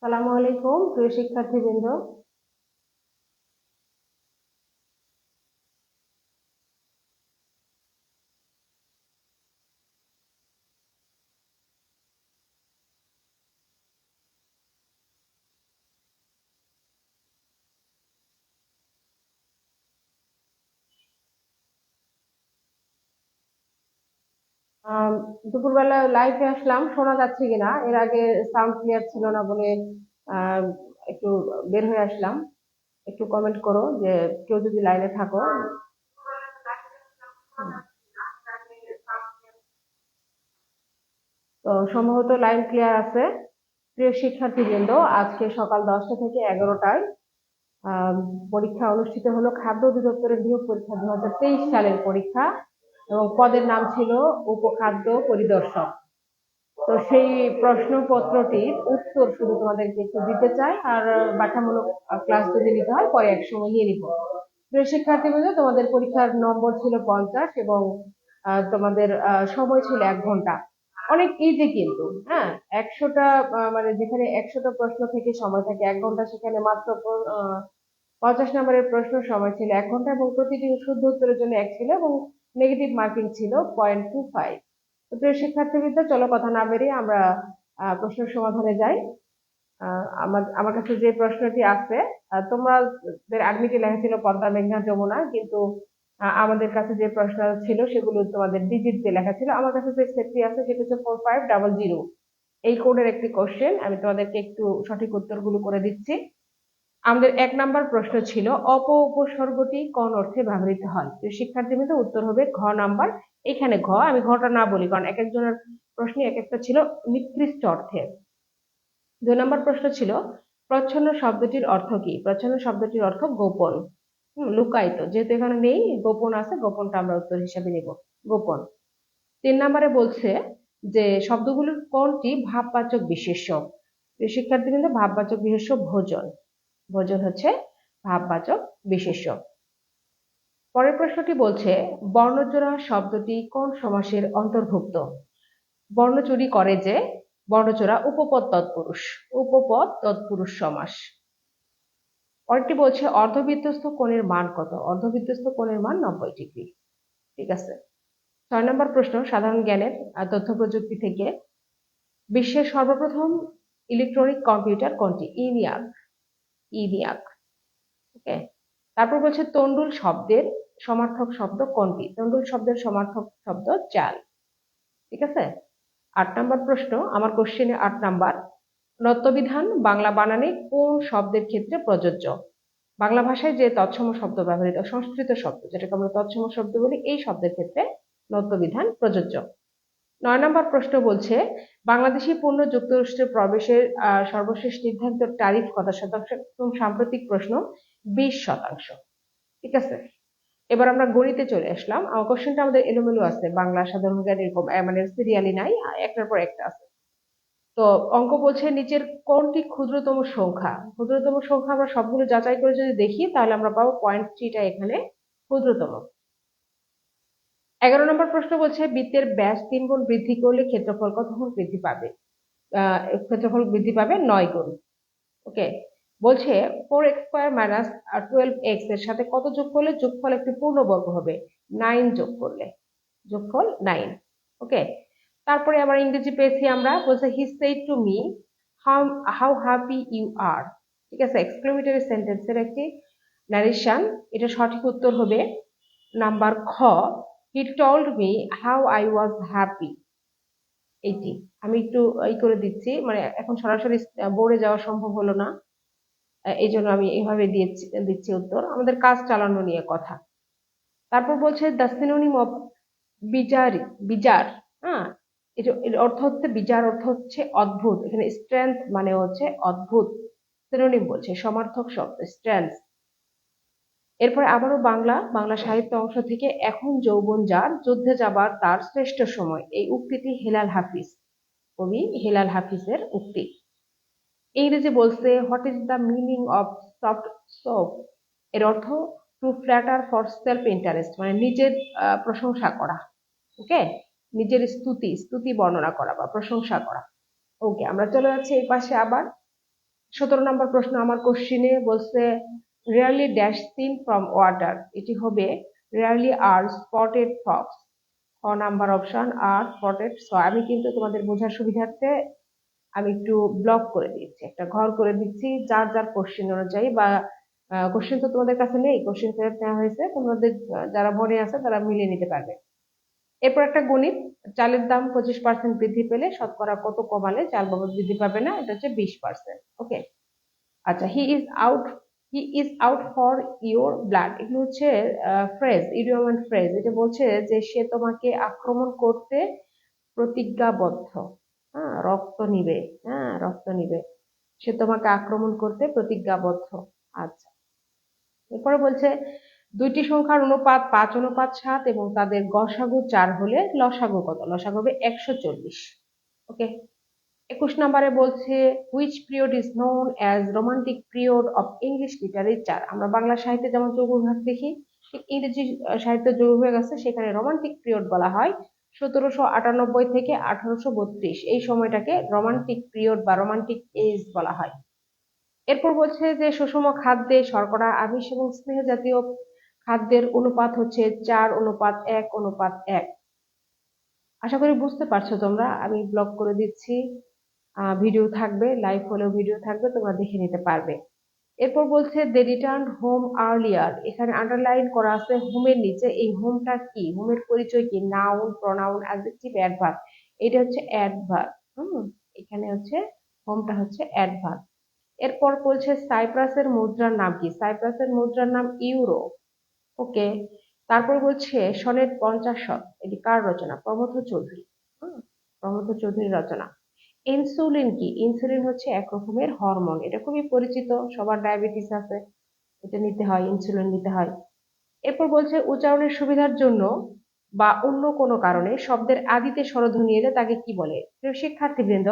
সালামু আলাইকুম প্রিয় শিক্ষার্থীবৃন্দ। দুপুরবেলা লাইভে আসলাম, শোনা যাচ্ছে কিনা, এর আগে সাউন্ড ক্লিয়ার ছিল না বলে আহ, একটু বের হয়ে আসলাম। একটু কমেন্ট করো যে কেউ যদি লাইনে থাকো। তো সম্ভবত লাইন ক্লিয়ার আছে। প্রিয় শিক্ষার্থীবৃন্দ, আজকে সকাল 10টা থেকে 11টায় পরীক্ষা অনুষ্ঠিত হলো। খাদ্য অধিদপ্তরের নিয়োগ পরীক্ষা 2023 সালের পরীক্ষা, এবং পদের নাম ছিল উপখাদ্য পরিদর্শক। তো সেই প্রশ্নপত্রটির উত্তর শুধু তোমাদেরকে একটু দিতে চাই, আর বাটামূলক ক্লাস যদি নিতে হয় পরে একসময় নিয়ে নিব। প্রিয় শিক্ষার্থীবৃন্দ, তোমাদের পরীক্ষার নম্বর ছিল 50 এবং তোমাদের সময় ছিল 1 ঘন্টা। অনেক ইজি কিন্তু, হ্যাঁ। 100টা মানে যেখানে 100টা প্রশ্ন থেকে সময় থাকে 1 ঘন্টা, সেখানে মাত্র 50 নম্বরের প্রশ্ন সময় ছিল 1 ঘন্টা, এবং প্রতিটি শুদ্ধ উত্তরের জন্য 1 ছিল, এবং নেগেটিভ মার্কিং ছিল 0.25। তো প্রিয় শিক্ষার্থীবৃন্দ, চলো কথা না বেরিয়ে আমরা প্রশ্নের সমাধানে যাই। আমার কাছে যে প্রশ্নটি আছে, তোমাদের অ্যাডমিটে লেখা ছিল পদ্মা মেঘনা যমুনা, কিন্তু আমাদের কাছে যে প্রশ্ন ছিল সেগুলো তোমাদের ডিজিট দিয়ে লেখা ছিল। আমার কাছে যে সেটটি আছে সেটা হচ্ছে 4500। এই কোডের একটি কোশ্চেন আমি তোমাদেরকে একটু সঠিক উত্তরগুলো করে দিচ্ছি। আমাদের 1 নাম্বার প্রশ্ন ছিল উপসর্গটি কোন অর্থে ব্যবহৃত হয়। তো শিক্ষার্থীবৃন্দ, উত্তর হবে ঘ নাম্বার। এখানে ঘ, আমি ঘটা না বলি কারণ এক একজনের প্রশ্নে এক একটা ছিল নিকৃষ্ট অর্থে। 2 নম্বর প্রশ্ন ছিল প্রচ্ছন্ন শব্দটির অর্থ কি। প্রচ্ছন্ন শব্দটির অর্থ গোপন, লুকায়িত। যেহেতু এখানে নেই, গোপন আছে, গোপনটা আমরা উত্তর হিসাবে নিব, গোপন। 3 নম্বরে বলছে যে শব্দগুলোর কোনটি ভাববাচক বিশেষ্য। শিক্ষার্থীবৃন্দ, ভাববাচক বিশেষ্য ভোজন। ভোজন হচ্ছে ভাববাচক বিশেষ্য। পরের প্রশ্নটি বলছে বর্ণজোড়া শব্দটি কোন সমাসের অন্তর্ভুক্ত। বর্ণচুরি করে যে, বর্ণজোড়া উপপদ তৎপুরুষ, উপপদ তৎপুরুষ সমাস। পরেরটি বলছে অর্ধবৃত্তস্থ কোণের মান কত। অর্ধবৃত্তস্থ কোণের মান 90 ডিগ্রি। ঠিক আছে। 6 নম্বর প্রশ্ন সাধারণ জ্ঞানের তথ্য প্রযুক্তি থেকে। বিশ্বের সর্বপ্রথম ইলেকট্রনিক কম্পিউটার কোনটি। ইনিয়াক, ইনিয়াক। ওকে। তারপর বলছে তন্ডুল শব্দের সমার্থক শব্দ কোনটি। তন্ডুল শব্দের সমার্থক শব্দ চাল। ঠিক আছে। 8 নম্বর প্রশ্ন, আমার কোশ্চেনে 8 নাম্বার, নত্যবিধান বাংলা বানানে কোন শব্দের ক্ষেত্রে প্রযোজ্য। বাংলা ভাষায় যে তৎসম শব্দ ব্যবহৃত, সংস্কৃত শব্দ যেটাকে আমরা তৎসম শব্দ বলি, এই শব্দের ক্ষেত্রে নত্যবিধান প্রযোজ্য। 9 নম্বর প্রশ্ন বলছে বাংলাদেশি পণ্য যুক্তরাষ্ট্রে প্রবেশের সর্বশেষ নির্ধারিত ট্যারিফ কত শতাংশ। এবং সাম্প্রতিক প্রশ্ন 20%। ঠিক আছে। এবার আমরা গণিতে চলে আসলাম। আমার কোশ্চেনটা আমাদের এলোমেলো আছে, বাংলা সাধারণ জ্ঞান এরকম মানে সিরিয়ালি নাই, একটার পর একটা আছে। তো অঙ্ক বলছে নিচের কোনটি ক্ষুদ্রতম সংখ্যা। ক্ষুদ্রতম সংখ্যা আমরা সবগুলো যাচাই করে যদি দেখি তাহলে আমরা পাবো 0.3টা এখানে ক্ষুদ্রতম। 11 নম্বর প্রশ্ন বলছে বৃত্তের ব্যাস 3 গুণ বৃদ্ধি করলে ক্ষেত্রফল কত গুণ বৃদ্ধি পাবে। ক্ষেত্রফল বৃদ্ধি পাবে 9 গুণ। ওকে। বলছে 4x² মাইনাস 12x এর সাথে কত যোগ করলে যোগফল একটি পূর্ণবর্গ হবে। 9 যোগ করলে যোগফল 9। ওকে। তারপরে আবার ইংরেজি পেয়েছি আমরা, বলছে he said to me how how happy you are. ঠিক আছে। এক্সক্লেমেটরি সেন্টেন্সের একটি নারেশন। এটা সঠিক উত্তর হবে নাম্বার খ, he told me how I was happy. এইটি আমি একটু করে দিচ্ছি, মানে এখন সরাসরি বোর্ডে যাওয়া সম্ভব হলো না, এই জন্য আমি এইভাবে দিচ্ছি উত্তর। আমাদের কাজ চালানো নিয়ে কথা। তারপর বলছে the synonym of bizarre, bizarre. হ্যাঁ, এর অর্থ হচ্ছে, বিজার অর্থ হচ্ছে অদ্ভুত। এখানে স্ট্রেংথ মানে হচ্ছে অদ্ভুত। সিনোনিম বলছে সমার্থক শব্দ স্ট্রেংথ। এরপরে আবারও বাংলা সাহিত্য অংশ থেকে এখন যৌবন যার যুদ্ধে যাবার তার শ্রেষ্ঠ সময়। এই উক্তিটি হেলাল হাফিজ, কবি হেলাল হাফিজের উক্তি। ইংরেজি বলছে what is the meaning of soft soap. এর অর্থ to flatter for self interest, মানে নিজের প্রশংসা করা। ওকে। নিজের স্তুতি বর্ণনা করা বা প্রশংসা করা। ওকে, আমরা চলে যাচ্ছি এই পাশে আবার। 17 নম্বর প্রশ্ন আমার কোশ্চিনে বলছে rarely dash seen from water, এটি হবে রেয়ারলি আর স্পটেড ফক্স। খ number option are spotted. So আমি কিন্তু তোমাদের বোঝার সুবিধার্থে আমি একটু ব্লক করে দিচ্ছি, একটা ঘর করে দিচ্ছি যার যার কোশ্চেন অনুযায়ী, বা কোশ্চেন তো তোমাদের কাছে নেই, কোশ্চেন ফেরত নেওয়া হয়েছে, তোমাদের যারা মনে আছে তারা মিলিয়ে নিতে পারবে। এরপর একটা গণিত, চালের দাম 25% বৃদ্ধি পেলে শতকরা কত কমালে চাল বাবদ বৃদ্ধি পাবে না, এটা হচ্ছে 20%। ওকে, আচ্ছা, he is out for your blood, এগুলো হচ্ছে ফ্রেজ, ইডিয়ম এন্ড ফ্রেজ। এটা বলছে যে সে তোমাকে আক্রমণ করতে প্রতিজ্ঞাবদ্ধ। হ্যাঁ, রক্ত নিবে, হ্যাঁ রক্ত নিবে, সে তোমাকে আক্রমণ করতে প্রতিজ্ঞাবদ্ধ। আচ্ছা, এরপরে বলছে দুইটি সংখ্যার অনুপাত 5:7 এবং তাদের গসাগু 4 হলে লসাগু কত? লসাগু হবে 140। ওকে, 21 নম্বরে বলছে which period is known as romantic period of English literature. আমরা বাংলা সাহিত্যে যেমন চৌবিভাগ দেখি, ঠিক ইংরেজি সাহিত্য চৌবিভাগ আছে, সেখানে রোমান্টিক পিরিয়ড বলা হয় 1798 থেকে 1832, এই সময়টাকে রোমান্টিক পিরিয়ড বা রোমান্টিক এজ বলা হয়। এরপর বলছে যে সুষম খাদ্যে শর্করা, আমিষ এবং স্নেহ জাতীয় খাদ্যের অনুপাত হচ্ছে 4:1:1। আশা করি বুঝতে পারছো তোমরা, আমি ব্লগ করে দিচ্ছি, ভিডিও থাকবে, লাইভ হলেও ভিডিও থাকবে, তোমরা দেখে নিতে পারবে। এরপর বলছে দে রিটার্ন হোম আর্লিয়ার, এখানে আন্ডারলাইন করা আছে হোমের নিচে, এই হোমটা কি, হোমের পরিচয় কি, নাউন, প্রনাউন, অ্যাডজেক্টিভ, অ্যাডভার্ব। এটা হচ্ছে অ্যাডভার্ব। এখানে হচ্ছে হোমটা হচ্ছে অ্যাডভার্ব। এরপর বলছে সাইপ্রাসের মুদ্রার নাম কি? সাইপ্রাসের মুদ্রার নাম ইউরো। ওকে, তারপর বলছে সনেট 50 এটি কার রচনা? প্রমথ চৌধুরী। প্রমথ চৌধুরীর রচনা। ইনসুলিন কি? ইনসুলিন হচ্ছে এক রকমের হরমোন, এটা খুবই পরিচিত, সবার ডায়াবেটিস আছে, এটা নিতে হয়, ইনসুলিন নিতে হয়। এরপর বলছে উচ্চারণের সুবিধার জন্য বা অন্য কোনো কারণে শব্দের আদিতে স্বরধ্বনি এলে তাকে কি বলে? প্রিয় শিক্ষার্থীবৃন্দ,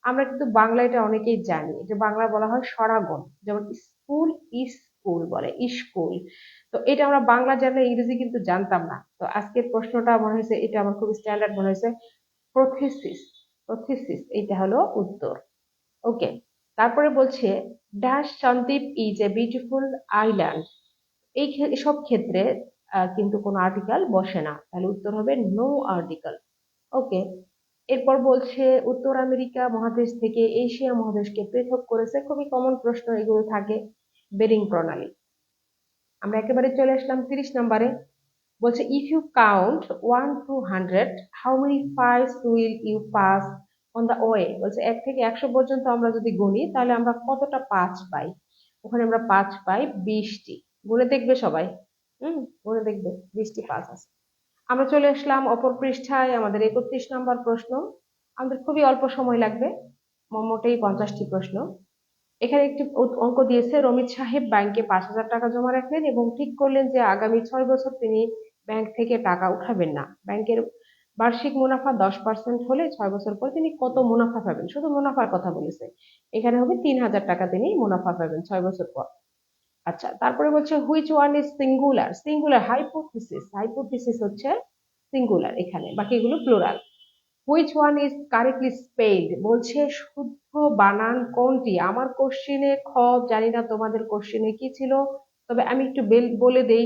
আমরা কিন্তু বাংলা এটা অনেকেই জানি, এটা বাংলা বলা হয় স্বরাগণ, যেমন স্কুল স্কুল বলে স্কুল। তো এটা আমরা বাংলা জানলে ইংরেজি কিন্তু জানতাম না। তো আজকের প্রশ্নটা মনে হয়েছে এটা আমার খুব স্ট্যান্ডার্ড মনে হয়েছে, প্রথেসিস। প্রথেসিস, এটা হলো উত্তর। ওকে, তারপরে বলছে dash Sandwip is a beautiful island, সব ক্ষেত্রে কিন্তু কোনো আর্টিকেল বসে না, তাহলে উত্তর হবে নো আর্টিকেল। ওকে, এরপর বলছে উত্তর আমেরিকা মহাদেশ থেকে এশিয়া মহাদেশকে পৃথক করেছে, খুবই কমন প্রশ্ন এগুলো থাকে, বেরিং প্রণালী। আমরা একেবারে চলে আসলাম 30 নম্বরে, বলছে if you count 1 to 100 how many fives will you pass on the way. বলছে 1 থেকে 100 পর্যন্ত আমরা যদি গুনি তাহলে আমরা কতটা 5 পাই? ওখানে আমরা 5 পাই 20টি। গুনে দেখবে সবাই, গুনে দেখবে 20টি 5 আছে। আমরা চলে আসলাম অপর পৃষ্ঠায়, আমাদের 31 নম্বর প্রশ্ন। আমাদের খুবই অল্প সময় লাগবে, মোটেই 50টি প্রশ্ন। এখানে একটি অঙ্ক দিয়েছে, রমিত সাহেব ব্যাংকে 5,000 টাকা জমা রাখলেন এবং ঠিক করলেন যে আগামী 6 বছর তিনি ব্যাংক থেকে টাকা উঠাবেন না। ব্যাংকের বার্ষিক মুনাফা 10% হলে 6 বছর পর তিনি কত মুনাফা পাবেন? শুধু মুনাফার কথা বলেছে, এখানে হবে 3,000 টাকা তিনি মুনাফা পাবেন 6 বছর পর। আচ্ছা, তারপরে বলছে which one is singular? Singular hypothesis, hypothesis হচ্ছে সিঙ্গুলার, এখানে বাকিগুলো plural. Which one is correctly spelled? বলছে শুদ্ধ বানান কোনটি? আমার কোশ্চেনে খ জানি না তোমাদের কোশ্চেনে কি ছিল, তবে আমি একটু বলে দেই,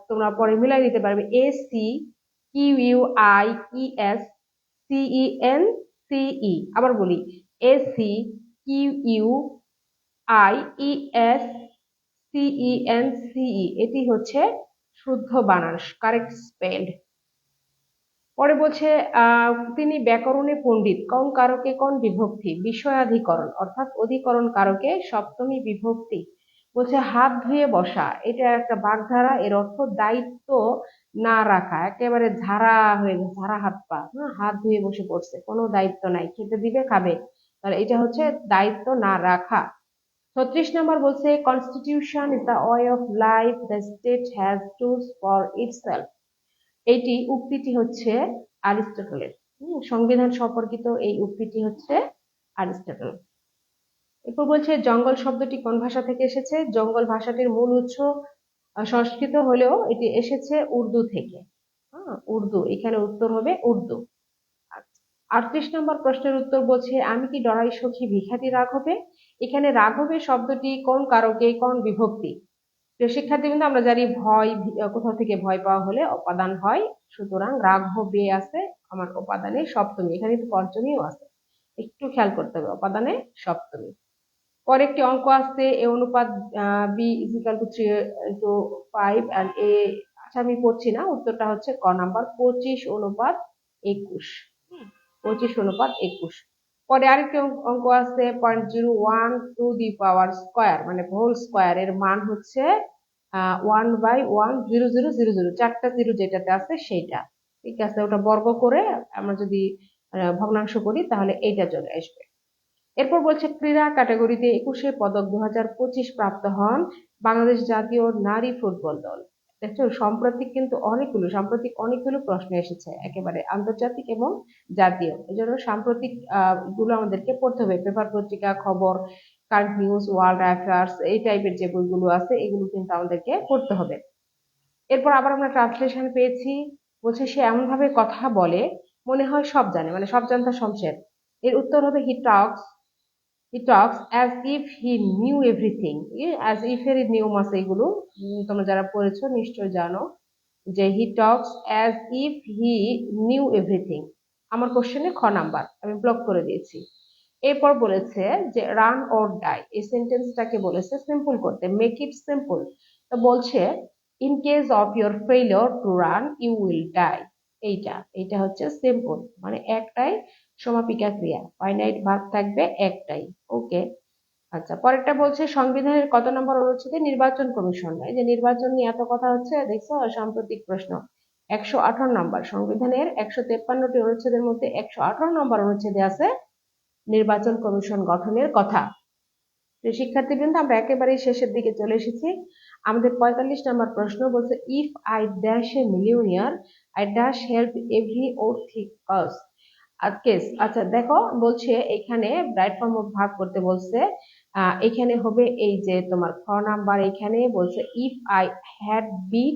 তোমরা পরে মিলাই নিতে পারবে। ACQUIES CENCE, আবার বলি ACQUIESCENCE, এটি হচ্ছে শুদ্ধ বানান, কারেক্ট স্পেলড। পরে বলছে তিনি ব্যাকরণে পণ্ডিত, কোন কারকে কোন বিভক্তি? বিষয়াধিকরণ অর্থাৎ অধিকরণ কারকে সপ্তমী বিভক্তি। বলছে হাত ধুয়ে বসা, এটা একটা বাগধারা, এর অর্থ দায়িত্ব না রাখা, একেবারে ঝাড়া হয়ে গেছে, ঝাড়া হাত পা, হাত ধুয়ে বসে পড়ছে, কোনো দায়িত্ব নাই, খেতে দিবে খাবে, তাহলে এটা হচ্ছে দায়িত্ব না রাখা। 36 নম্বর বলছে constitution is the way of life the state has choose for itself, এইটি উক্তিটি হচ্ছে অ্যারিস্টটলের। সংবিধান সম্পর্কিত এই উক্তিটি হচ্ছে অ্যারিস্টটল। এরপর বলছে জঙ্গল শব্দটি কোন ভাষা থেকে এসেছে? জঙ্গল ভাষাটির মূল উৎস সংস্কৃত হলেও এটি এসেছে উর্দু থেকে। উর্দু, এখানে উত্তর হবে উর্দু। 38 নম্বর প্রশ্নের উত্তর বলছে, আমি কি ডরাই সখী ভিখারি রাঘবে। এখানে রাঘবে শব্দটি কোন কারকে, কোন বিভক্তি। প্রিয় শিক্ষার্থী, কিন্তু আমরা জানি ভয়, কোথাও থেকে ভয় পাওয়া হলে অপাদান হয়, সুতরাং রাঘবে আছে আমার উপাদানে সপ্তমী, এখানে কিন্তু পঞ্চমীও আছে, একটু খেয়াল করতে হবে, উপাদানে সপ্তমী। পরে একটি অঙ্ক আছে, এ অনুপাত B is equal to 3:5 and A, আচ্ছা আমি পড়ছি না, উত্তরটা হচ্ছে ক নাম্বার 25:21। 25:21। পরে আরেকটি অঙ্ক আছে 0.01 টু দি পাওয়ার স্কোয়ার, মানে হোল স্কোয়ার, এর মান হচ্ছে 1/10000, চারটা জিরো যেটাতে আছে সেইটা, ঠিক আছে, ওটা বর্গ করে আমরা যদি ভগ্নাংশ করি তাহলে এইটা চলে আসবে। এরপর বলছে, ক্রীড়া ক্যাটাগরিতে 21 পদক 2025 প্রাপ্ত হন বাংলাদেশ জাতীয় নারী ফুটবল দল। দেখছো সাম্প্রতিক অনেকগুলো প্রশ্ন এসেছে, একেবারে আন্তর্জাতিক এবং জাতীয়, এই জন্য সাম্প্রতিক গুলো আমাদেরকে পড়তে হবে, পেপার পত্রিকা, খবর, কারেন্ট নিউজ, ওয়ার্ল্ড অ্যাফেয়ার্স, এই টাইপের যে বইগুলো আছে এগুলো কিন্তু আমাদেরকে পড়তে হবে। এরপর আবার আমরা ট্রান্সলেশন পেয়েছি, বলছে সে এমন ভাবে কথা বলে মনে হয় সব জানে, মানে সব জানতা শমশের। এর উত্তর হবে he talks as if he knew everything. As if এর নিয়ম আছে, এগুলো তোমরা যারা পড়েছো নিশ্চয় জানো, যে he talks as if he knew everything. আমার কোশ্চেনে খ নাম্বার, আমি ব্লক করে দিয়েছি। এরপর বলেছে যে রান অর ডাই, এই সেন্টেন্সটাকে বলেছে সিম্পল করতে, মেক ইট সিম্পল। তো বলছে in case of your failure to run you will die. এইটা হচ্ছে সিম্পল, মানে একটাই সমাপিকা ক্রিয়া, ফাইনাইট ভার্ব থাকবে একটাই। ওকে, আচ্ছা পরেরটা বলছে সংবিধানের কত নম্বর অনুচ্ছেদে নির্বাচন কমিশন। এই যে নির্বাচন নিয়ে এত কথা হচ্ছে, দেখছো, সাম্প্রতিক প্রশ্ন। 118 নম্বর, সংবিধানের 153টি অনুচ্ছেদের মধ্যে 118 নম্বর অনুচ্ছেদে আছে নির্বাচন কমিশন গঠনের কথা। শিক্ষার্থীবৃন্দ, আমরা একেবারেই শেষের দিকে চলে এসেছি। আমাদের 45 নম্বর প্রশ্ন বলছে, if I dash a millionaire I dash help every worthy cause case. আচ্ছা দেখো, বলছে এখানে রাইট ফর্ম অফ ভার্ব করতে বলছে, এখানে হবে এই যে তোমার খ নাম্বার, এখানে বলছে if I had been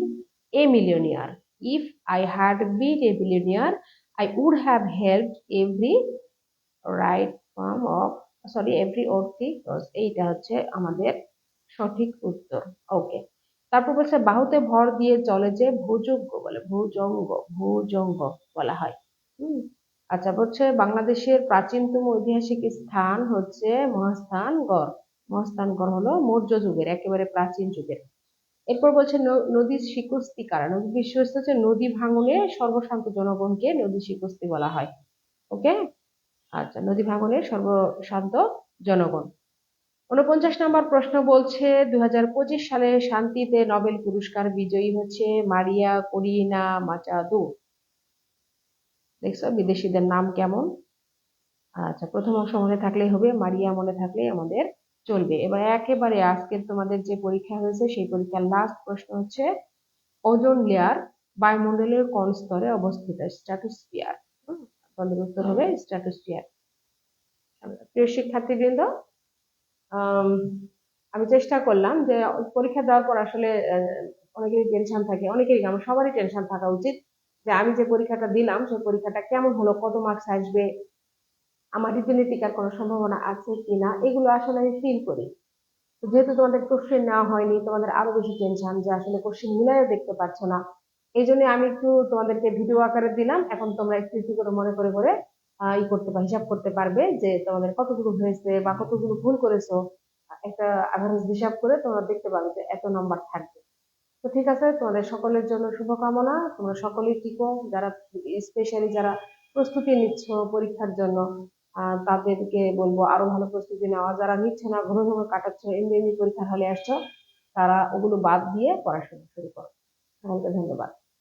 a millionaire, if I had been a millionaire I would have helped every right form of every worthy cause. এইটা হচ্ছে আমাদের সঠিক উত্তর। ওকে, তারপর বলছে বাহুতে ভর দিয়ে চলে যে ভুজঙ্গ বলে, ভুজঙ্গ বলা হয়। আচ্ছা বলছে বাংলাদেশের প্রাচীনতম ঐতিহাসিক স্থান হচ্ছে মহাস্থানগড়। মহাস্থানগড় হলো মৌর্য যুগের, একেবারে প্রাচীন যুগের। এরপর বলছে নদীর শিকস্তি কারা। নদী বিশ্বস্ত হচ্ছে নদী ভাঙনে সর্বশান্ত জনগণকে নদী শিকস্তি বলা হয়। ওকে, আচ্ছা নদী ভাঙনের সর্বশান্ত জনগণ। 49 নম্বর প্রশ্ন বলছে 2025 সালে শান্তিতে নোবেল পুরস্কার বিজয়ী হচ্ছে মারিয়া করিনা মাচাদো। দেখছো বিদেশিদের নাম কেমন। আচ্ছা প্রথম অংশ মনে থাকলেই হবে, মারিয়া মনে থাকলেই আমাদের চলবে। এবার একেবারে আজকের তোমাদের যে পরীক্ষা হয়েছে সেই পরীক্ষার লাস্ট প্রশ্ন হচ্ছে ওজোন লেয়ার বায়ুমণ্ডলের কোন স্তরে অবস্থিত। স্ট্র্যাটোস্ফিয়ার। তোমাদের উত্তর হবে স্ট্র্যাটোস্ফিয়ার। প্রিয় শিক্ষার্থীবৃন্দ, আমি চেষ্টা করলাম যে পরীক্ষা দেওয়ার পর আসলে অনেকেরই টেনশন থাকে, আমার সবারই টেনশন থাকা উচিত, যে আমি যে পরীক্ষাটা দিলাম সেই পরীক্ষাটা কেমন হলো, কত মার্কস আসবে, আমার রিটেনে টিকার কোনো সম্ভাবনা আছে কিনা, এগুলো আসলে আমি ফিল করি। যেহেতু তোমাদের কোশ্চেন নেওয়া হয়নি, তোমাদের আরো বেশি টেনশন যে আসলে কোশ্চেন মিলাইও দেখতে পাচ্ছ না। এই জন্য আমি একটু তোমাদেরকে ভিডিও আকারে দিলাম, এখন তোমরা একটু একটু করে মনে করে করে হিসাব করতে পারবে যে তোমাদের কতগুলো হয়েছে বা কতগুলো ভুল করেছো। একটা অ্যাভারেজ হিসাব করে তোমরা দেখতে পাবে যে এত নাম্বার থাকবে। তো ঠিক আছে, তোমাদের সকলের জন্য শুভকামনা, তোমরা সকলেই টিকো। যারা স্পেশালি যারা প্রস্তুতি নিচ্ছ পরীক্ষার জন্য, তাদেরকে বলবো আরো ভালো প্রস্তুতি নেওয়া। যারা নিচ্ছে না, ঘন ঘন কাটাচ্ছ, এমনি এমনি পরীক্ষার হলে আসছো, তারা ওগুলো বাদ দিয়ে পড়াশোনা শুরু করো। সকলকে ধন্যবাদ।